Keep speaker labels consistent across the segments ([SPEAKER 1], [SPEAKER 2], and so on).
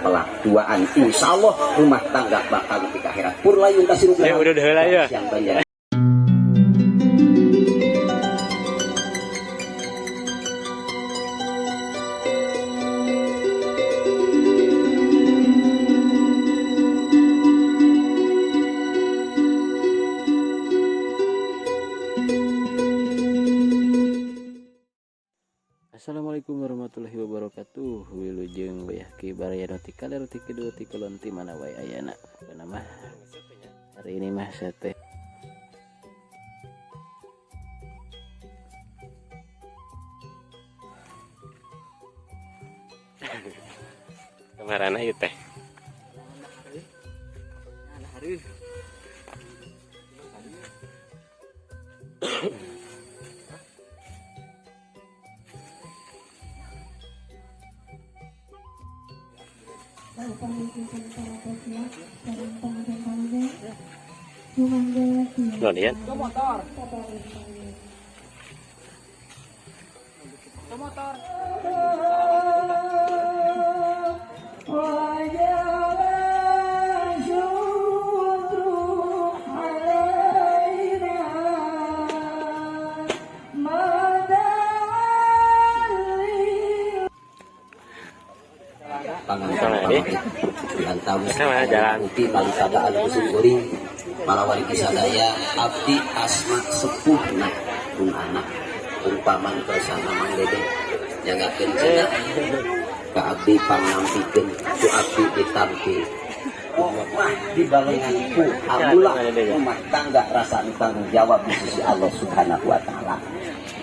[SPEAKER 1] pelak tuaan insyaallah rumah tangga bakal di akhirat pur layun kasih
[SPEAKER 2] ya udah lah ya
[SPEAKER 1] yang banyak.
[SPEAKER 2] Assalamualaikum warahmatullahi wabarakatuh. Wilujeng wayahki baraya roti kali roti kedua ti kolonti mana wae ayana. Nama hari ini mah sate. Kemarin aja teh. Lo lihat? Motor. Dan tahu jalan uti balik pada alusun kuring para wali kisadaya abdi asma sepuh nah pun anak umpaman bersama mang dede jangakeun cenah ka abdi pangampikeun ku abdi ditampi wah dibalengan ku alhamdulillah rumah tangga rasa tanggung jawab di sisi Allah Subhanahu wa taala.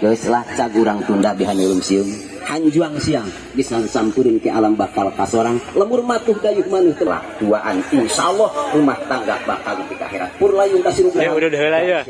[SPEAKER 2] Geus lah cagurang tunda bihaneureum sieum hanjuang siang bisa sampurin ke alam bakal kasorang lemur matuh dayuh manuh telah tuaan insyaallah rumah tangga bakal di akhirat pur layun kasih ya udah lah ya